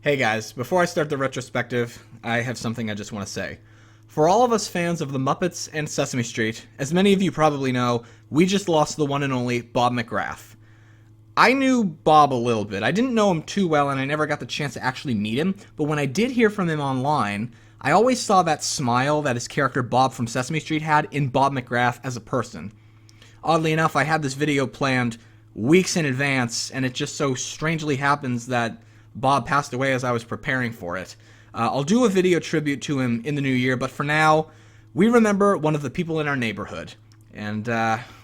Hey guys, before I start the retrospective, I have something I just want to say. For all of us fans of the Muppets and Sesame Street, as many of you probably know, we just lost the one and only Bob McGrath. I knew Bob a little bit. I didn't know him too well, and I never got the chance to actually meet him, but when I did hear from him online, I always saw that smile that his character Bob from Sesame Street had in Bob McGrath as a person. Oddly enough, I had this video planned weeks in advance, and it just so strangely happens that Bob passed away as I was preparing for it. I'll do a video tribute to him in the new year, but for now, we remember one of the people in our neighborhood. And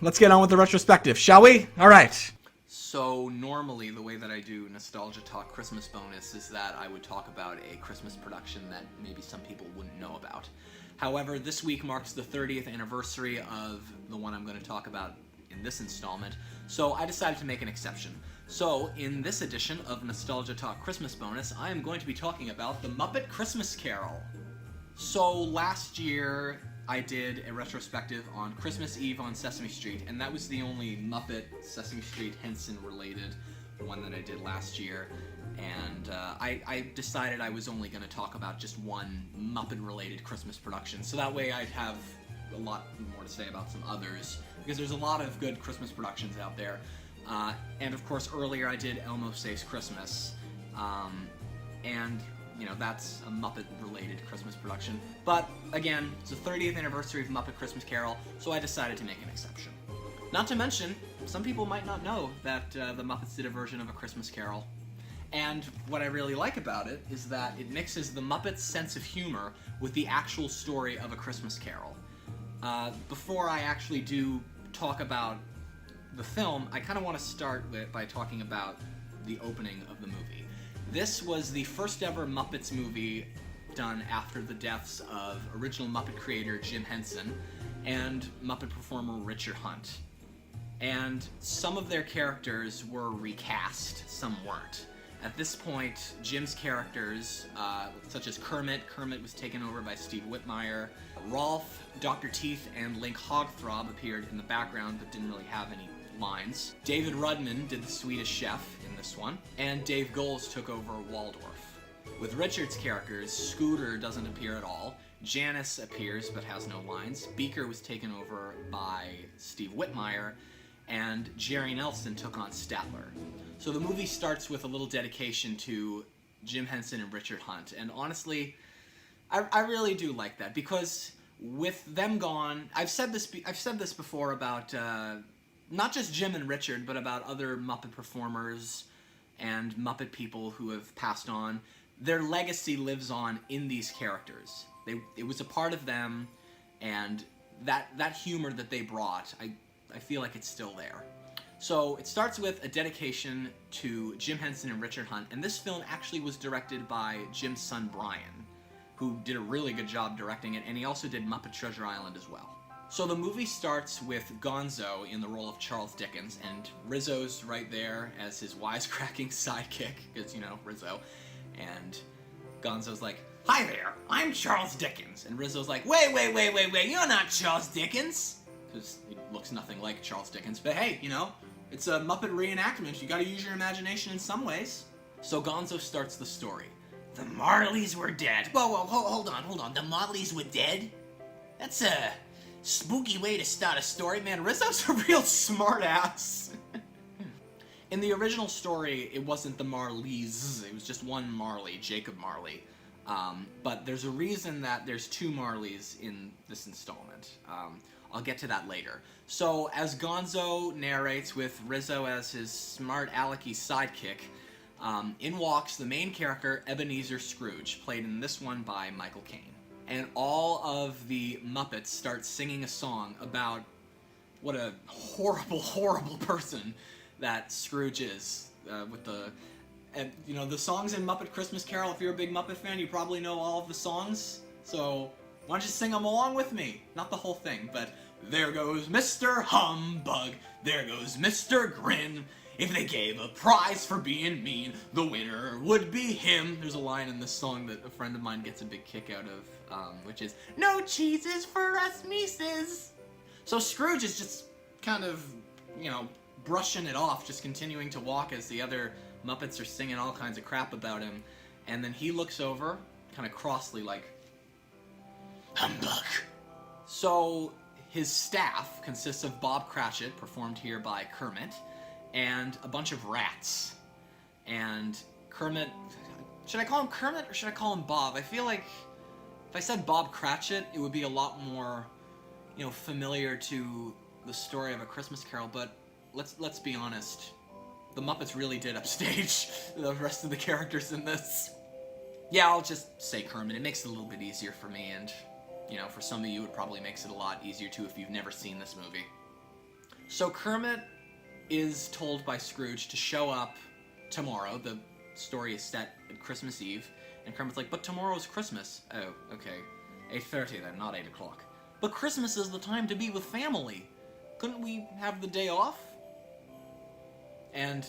let's get on with the retrospective, shall we? All right. So normally the way that I do Nostalgia Talk Christmas Bonus is that I would talk about a Christmas production that maybe some people wouldn't know about. However, this week marks the 30th anniversary of the one I'm going to talk about in this installment, so I decided to make an exception. So, in this edition of Nostalgia Talk Christmas Bonus, I am going to be talking about the Muppet Christmas Carol. So, last year I did a retrospective on Christmas Eve on Sesame Street, and that was the only Muppet Sesame Street Henson related one that I did last year. And I decided I was only going to talk about just one Muppet-related Christmas production, so that way I'd have a lot more to say about some others, because there's a lot of good Christmas productions out there. And of course, earlier I did Elmo Saves Christmas, and you know, that's a Muppet-related Christmas production. But again, it's the 30th anniversary of Muppet Christmas Carol, so I decided to make an exception. Not to mention, some people might not know that the Muppets did a version of A Christmas Carol. And what I really like about it is that it mixes the Muppets' sense of humor with the actual story of A Christmas Carol. Before I actually do talk about the film, I kind of want to start by talking about the opening of the movie. This was the first ever Muppets movie done after the deaths of original Muppet creator Jim Henson and Muppet performer Richard Hunt. And some of their characters were recast, some weren't. At this point, Jim's characters, such as Kermit was taken over by Steve Whitmire. Rolf, Dr. Teeth, and Link Hogthrob appeared in the background but didn't really have any lines. David Rudman did the Swedish Chef in this one, and Dave Goelz took over Waldorf. With Richard's characters, Scooter doesn't appear at all, Janice appears but has no lines, Beaker was taken over by Steve Whitmire, and Jerry Nelson took on Statler. So the movie starts with a little dedication to Jim Henson and Richard Hunt, and honestly, I really do like that, because with them gone, I've said this before about not just Jim and Richard, but about other Muppet performers and Muppet people who have passed on. Their legacy lives on in these characters. It was a part of them, and that humor that they brought, I feel like it's still there. So it starts with a dedication to Jim Henson and Richard Hunt, and this film actually was directed by Jim's son Brian, who did a really good job directing it, and he also did Muppet Treasure Island as well. So the movie starts with Gonzo in the role of Charles Dickens, and Rizzo's right there as his wisecracking sidekick, because, you know, Rizzo. And Gonzo's like, "Hi there, I'm Charles Dickens." And Rizzo's like, wait, you're not Charles Dickens. Because he looks nothing like Charles Dickens. But hey, you know, it's a Muppet reenactment. You gotta use your imagination in some ways. So Gonzo starts the story. The Marleys were dead. Whoa, hold on. The Marleys were dead? That's a spooky way to start a story. Man, Rizzo's a real smart ass. In the original story, it wasn't the Marleys. It was just one Marley, Jacob Marley. But there's a reason that there's two Marleys in this installment. I'll get to that later. So, as Gonzo narrates with Rizzo as his smart alecky sidekick, in walks the main character, Ebenezer Scrooge, played in this one by Michael Caine. And all of the Muppets start singing a song about what a horrible, horrible person that Scrooge is. You know, the songs in Muppet Christmas Carol, if you're a big Muppet fan, you probably know all of the songs. So, why don't you sing them along with me? Not the whole thing, but there goes Mr. Humbug, there goes Mr. Grin. If they gave a prize for being mean, the winner would be him. There's a line in this song that a friend of mine gets a big kick out of, which is, "No cheeses for us Mises." So Scrooge is just kind of, you know, brushing it off, just continuing to walk as the other Muppets are singing all kinds of crap about him. And then he looks over, kind of crossly, like, humbug. So his staff consists of Bob Cratchit, performed here by Kermit, and a bunch of rats. And Kermit... Should I call him Kermit or should I call him Bob? I feel like if I said Bob Cratchit, it would be a lot more, familiar to the story of A Christmas Carol, but let's be honest. The Muppets really did upstage the rest of the characters in this. Yeah, I'll just say Kermit. It makes it a little bit easier for me, and, for some of you, it probably makes it a lot easier, too, if you've never seen this movie. So Kermit is told by Scrooge to show up tomorrow. The story is set at Christmas Eve, and Kermit's like, but tomorrow's Christmas. Oh, okay. 8:30 then, not 8 o'clock. But Christmas is the time to be with family. Couldn't we have the day off? And,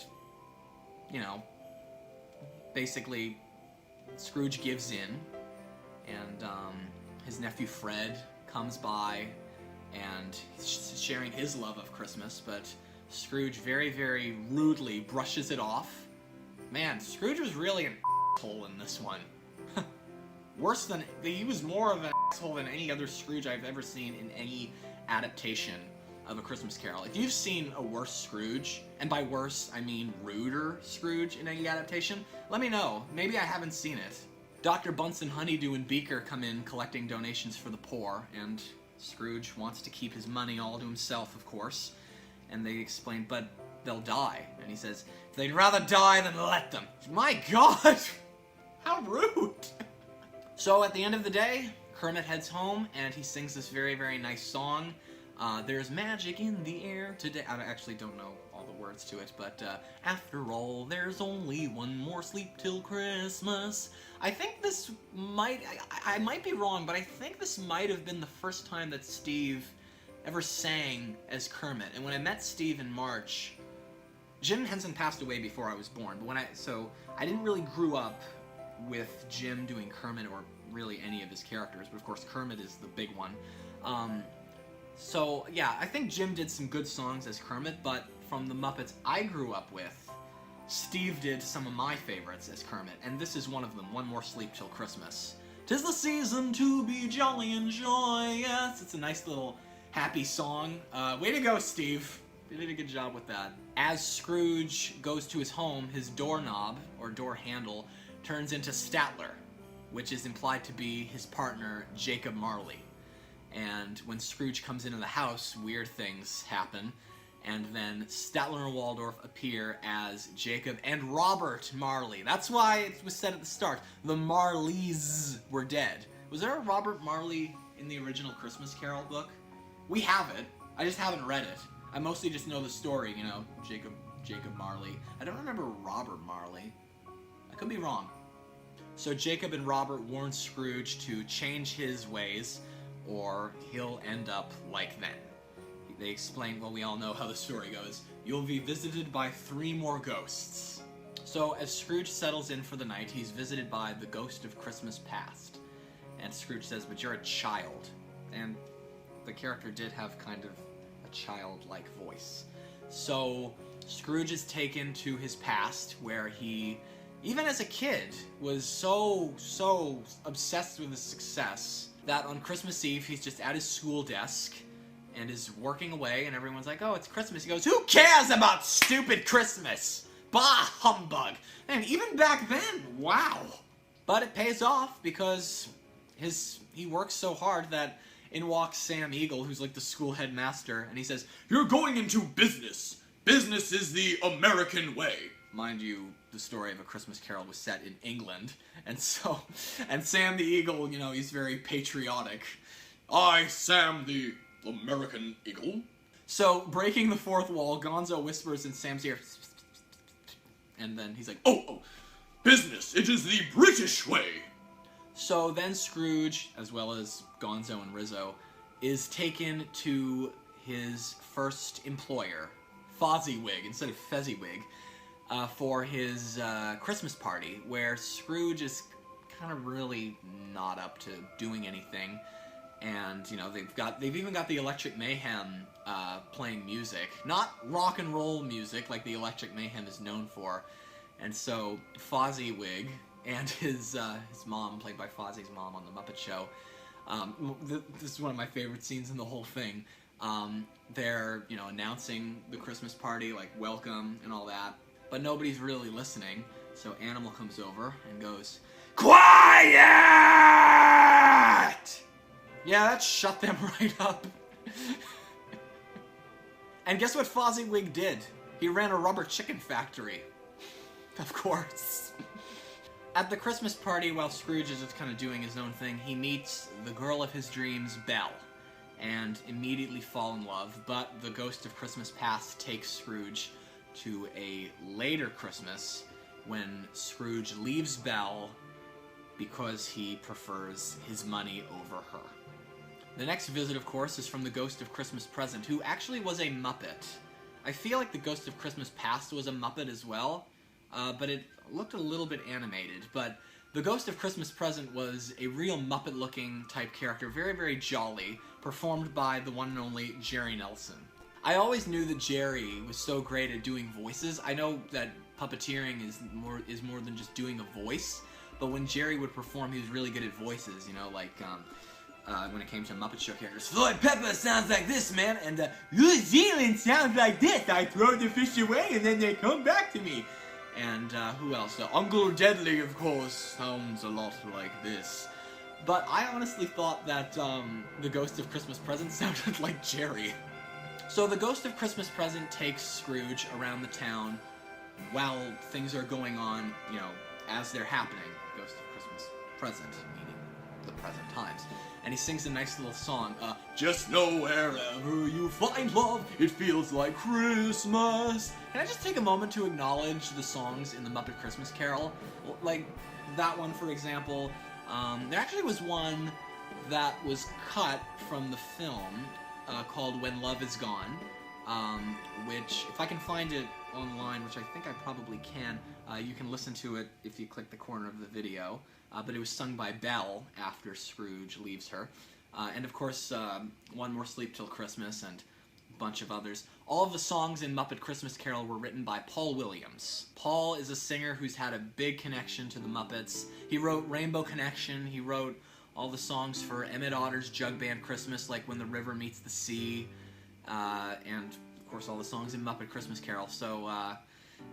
basically, Scrooge gives in, and his nephew Fred comes by, and he's sharing his love of Christmas, but Scrooge very, very rudely brushes it off. Man, Scrooge was really an asshole in this one. Worse than... He was more of an asshole than any other Scrooge I've ever seen in any adaptation of A Christmas Carol. If you've seen a worse Scrooge, and by worse, I mean ruder Scrooge in any adaptation, let me know. Maybe I haven't seen it. Dr. Bunsen, Honeydew, and Beaker come in collecting donations for the poor, and Scrooge wants to keep his money all to himself, of course. And they explain, but they'll die. And he says, if they'd rather die than let them. My God! How rude! So at the end of the day, Kermit heads home, and he sings this very, very nice song. There's magic in the air today. I actually don't know all the words to it, but after all, there's only one more sleep till Christmas. I think this might... I might be wrong, but I think this might have been the first time that Steve ever sang as Kermit. And when I met Steve in March, Jim Henson passed away before I was born, but so I didn't really grow up with Jim doing Kermit or really any of his characters, but of course Kermit is the big one. So yeah, I think Jim did some good songs as Kermit, but from the Muppets I grew up with, Steve did some of my favorites as Kermit, and this is one of them, One More Sleep Till Christmas. 'Tis the season to be jolly and joyous. It's a nice little happy song. Way to go, Steve. You did a good job with that. As Scrooge goes to his home, his doorknob, or door handle, turns into Statler, which is implied to be his partner, Jacob Marley. And when Scrooge comes into the house, weird things happen, and then Statler and Waldorf appear as Jacob and Robert Marley. That's why it was said at the start, the Marleys were dead. Was there a Robert Marley in the original Christmas Carol book? We have it. I just haven't read it. I mostly just know the story, Jacob Marley. I don't remember Robert Marley. I could be wrong. So Jacob and Robert warn Scrooge to change his ways, or he'll end up like them. They explain, well, we all know how the story goes. You'll be visited by 3 more ghosts. So as Scrooge settles in for the night, he's visited by the ghost of Christmas past. And Scrooge says, but you're a child. And the character did have kind of a childlike voice. So Scrooge is taken to his past, where he, even as a kid, was so obsessed with his success that on Christmas Eve he's just at his school desk and is working away, and everyone's like, oh, it's Christmas. He goes, who cares about stupid Christmas? Bah, humbug. And even back then, wow. But it pays off because he works so hard that in walks Sam Eagle, who's like the school headmaster, and he says, you're going into business. Business is the American way. Mind you, the story of A Christmas Carol was set in England, and Sam the Eagle, he's very patriotic. I, Sam the American Eagle. So, breaking the fourth wall, Gonzo whispers in Sam's ear, and then he's like, oh, business, it is the British way. So then Scrooge, as well as Gonzo and Rizzo, is taken to his first employer, Fozziwig, instead of Fezziwig, for his Christmas party, where Scrooge is kind of really not up to doing anything. And, they've even got the Electric Mayhem playing music. Not rock and roll music like the Electric Mayhem is known for. And so Fozziwig and his mom, played by Fozzie's mom on the Muppet Show. This is one of my favorite scenes in the whole thing. They're, announcing the Christmas party, like welcome and all that, but nobody's really listening. So Animal comes over and goes, "Quiet!" Yeah, that shut them right up. And guess what Fozziewig did? He ran a rubber chicken factory. Of course. At the Christmas party, while Scrooge is just kind of doing his own thing, he meets the girl of his dreams, Belle, and immediately fall in love, but the ghost of Christmas past takes Scrooge to a later Christmas when Scrooge leaves Belle because he prefers his money over her. The next visit, of course, is from the Ghost of Christmas Present, who actually was a Muppet. I feel like the Ghost of Christmas Past was a Muppet as well, but it looked a little bit animated. But the Ghost of Christmas Present was a real Muppet-looking type character, very, very jolly, performed by the one and only Jerry Nelson. I always knew that Jerry was so great at doing voices. I know that puppeteering is more than just doing a voice, but when Jerry would perform, he was really good at voices, when it came to Muppet Show characters. Floyd Pepper sounds like this, man, and New Zealand sounds like this. I throw the fish away and then they come back to me. And who else? Uncle Deadly, of course, sounds a lot like this. But I honestly thought that the Ghost of Christmas Present sounded like Jerry. So the Ghost of Christmas Present takes Scrooge around the town while things are going on, as they're happening. Ghost of Christmas Present, meaning the present times. And he sings a nice little song, just know wherever you find love, it feels like Christmas. Can I just take a moment to acknowledge the songs in the Muppet Christmas Carol? Like, that one, for example. There actually was one that was cut from the film called When Love Is Gone, which, if I can find it online, which I think I probably can, you can listen to it if you click the corner of the video. But it was sung by Belle after Scrooge leaves her. And of course, One More Sleep Till Christmas and a bunch of others. All of the songs in Muppet Christmas Carol were written by Paul Williams. Paul is a singer who's had a big connection to the Muppets. He wrote Rainbow Connection. He wrote all the songs for Emmett Otter's Jug Band Christmas, like When the River Meets the Sea. And, of course, all the songs in Muppet Christmas Carol. So,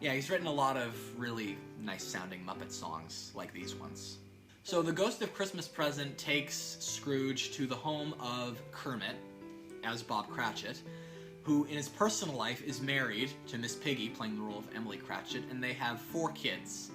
yeah, he's written a lot of really nice-sounding Muppet songs like these ones. So the Ghost of Christmas Present takes Scrooge to the home of Kermit, as Bob Cratchit, who in his personal life is married to Miss Piggy, playing the role of Emily Cratchit, and they have 4 kids.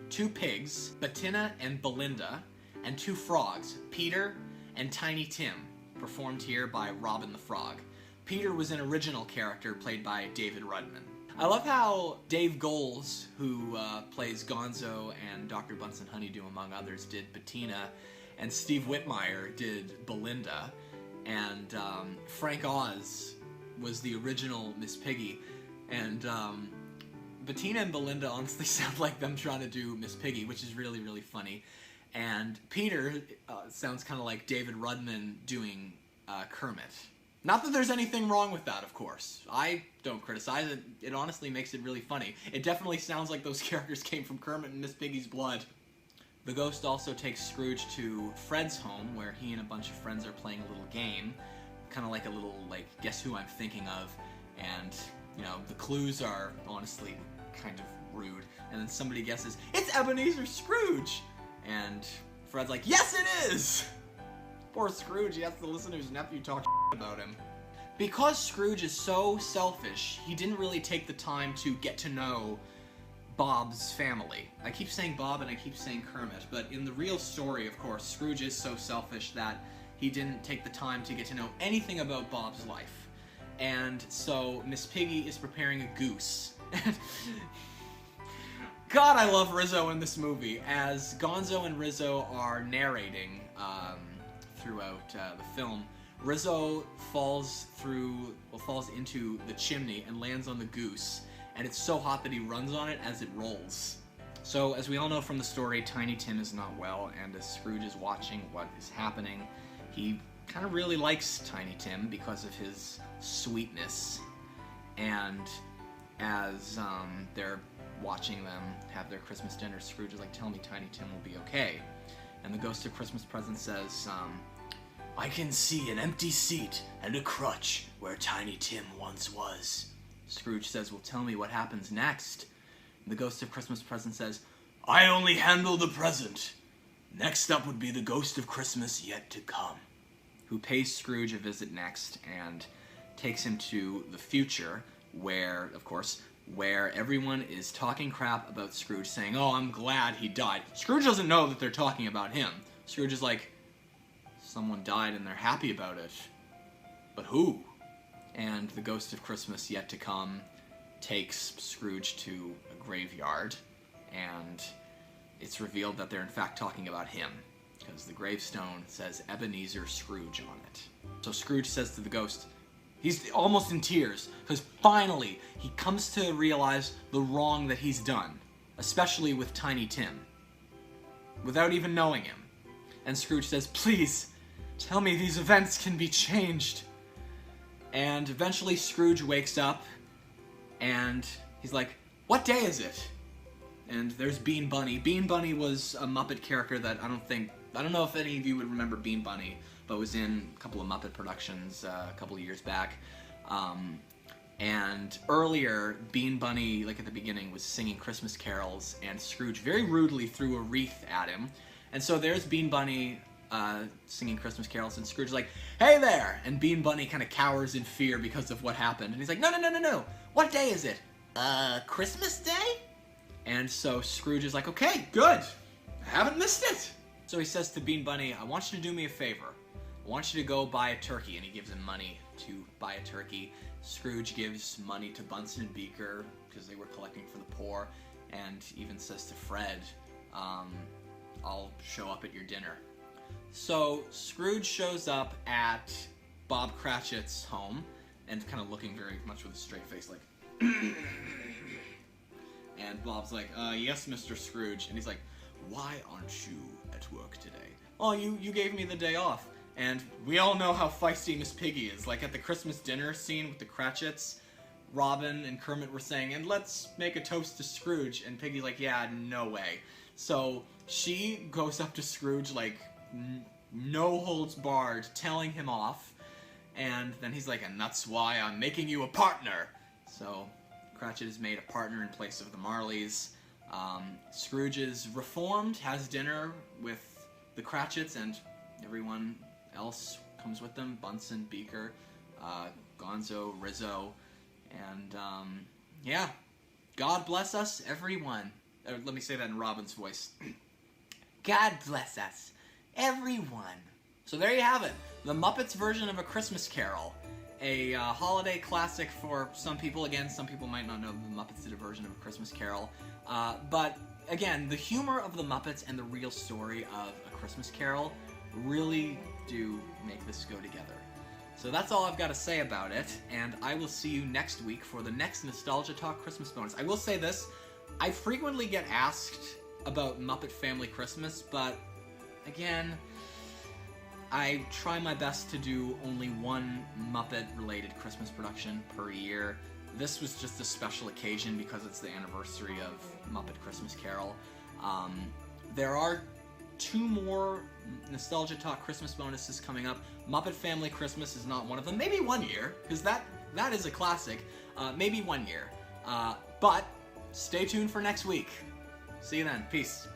2 pigs, Bettina and Belinda, and 2 frogs, Peter and Tiny Tim, performed here by Robin the Frog. Peter was an original character played by David Rudman. I love how Dave Goelz, who plays Gonzo and Dr. Bunsen Honeydew, among others, did Bettina, and Steve Whitmire did Belinda, and Frank Oz was the original Miss Piggy, and Bettina and Belinda honestly sound like them trying to do Miss Piggy, which is really, really funny. And Peter sounds kind of like David Rudman doing Kermit. Not that there's anything wrong with that, of course. I don't criticize it. It honestly makes it really funny. It definitely sounds like those characters came from Kermit and Miss Piggy's blood. The ghost also takes Scrooge to Fred's home, where he and a bunch of friends are playing a little game. Kind of like a little, guess who I'm thinking of. And, the clues are honestly kind of rude. And then somebody guesses, it's Ebenezer Scrooge! And Fred's like, yes it is! Poor Scrooge, he has to listen to his nephew talk about him. Because Scrooge is so selfish, he didn't really take the time to get to know Bob's family. I keep saying Bob and I keep saying Kermit, but in the real story, of course, Scrooge is so selfish that he didn't take the time to get to know anything about Bob's life. And so Miss Piggy is preparing a goose. God, I love Rizzo in this movie, as Gonzo and Rizzo are narrating throughout the film. Rizzo falls into the chimney and lands on the goose, and it's so hot that he runs on it as it rolls. So, as we all know from the story, Tiny Tim is not well, and as Scrooge is watching what is happening, he kind of really likes Tiny Tim because of his sweetness. And as they're watching them have their Christmas dinner, Scrooge is like, tell me Tiny Tim will be okay. And the Ghost of Christmas Present says, I can see an empty seat and a crutch where Tiny Tim once was. Scrooge says, well, tell me what happens next. And the Ghost of Christmas Present says, I only handle the present. Next up would be the Ghost of Christmas Yet to Come, who pays Scrooge a visit next and takes him to the future where, of course, where everyone is talking crap about Scrooge, saying, oh, I'm glad he died. Scrooge doesn't know that they're talking about him. Scrooge is like, someone died and they're happy about it. But who? And the Ghost of Christmas Yet to Come takes Scrooge to a graveyard, and it's revealed that they're in fact talking about him, because the gravestone says Ebenezer Scrooge on it. So Scrooge says to the ghost, he's almost in tears, because finally he comes to realize the wrong that he's done, especially with Tiny Tim, without even knowing him. And Scrooge says, please, tell me these events can be changed. And eventually Scrooge wakes up, and he's like, what day is it? And there's Bean Bunny. Bean Bunny was a Muppet character that I don't know if any of you would remember Bean Bunny, but was in a couple of Muppet productions a couple of years back. And earlier, Bean Bunny, like at the beginning, was singing Christmas carols, and Scrooge very rudely threw a wreath at him. And so there's Bean Bunny singing Christmas carols, and Scrooge is like, hey there! And Bean Bunny kind of cowers in fear because of what happened. And he's like, no, what day is it? Christmas Day? And so Scrooge is like, okay, good, I haven't missed it. So he says to Bean Bunny, I want you to do me a favor. I want you to go buy a turkey. And he gives him money to buy a turkey. Scrooge gives money to Bunsen and Beaker because they were collecting for the poor, and even says to Fred, I'll show up at your dinner. So Scrooge shows up at Bob Cratchit's home, and kind of looking very much with a straight face, like, and Bob's like, yes, Mr. Scrooge. And he's like, why aren't you at work today? Oh, you gave me the day off. And we all know how feisty Miss Piggy is. Like at the Christmas dinner scene with the Cratchits, Robin and Kermit were saying, and let's make a toast to Scrooge. And Piggy's like, yeah, no way. So she goes up to Scrooge like no holds barred, telling him off. And then he's like, and that's why I'm making you a partner. So Cratchit is made a partner in place of the Marleys. Scrooge is reformed, has dinner with the Cratchits, and everyone else comes with them. Bunsen, Beaker, Gonzo, Rizzo, and yeah, God bless us, everyone. Let me say that in Robin's voice. God bless us, everyone. So there you have it, the Muppets version of A Christmas Carol. A holiday classic for some people. Again, some people might not know the Muppets did a version of A Christmas Carol. But again, the humor of the Muppets and the real story of A Christmas Carol really do make this go together. So that's all I've got to say about it, and I will see you next week for the next Nostalgia Talk Christmas bonus. I will say this, I frequently get asked about Muppet Family Christmas, but again, I try my best to do only one Muppet-related Christmas production per year. This was just a special occasion because it's the anniversary of Muppet Christmas Carol. There are 2 more Nostalgia Talk Christmas bonuses coming up. Muppet Family Christmas is not one of them. Maybe one year, because that is a classic. Maybe one year. But stay tuned for next week. See you then. Peace.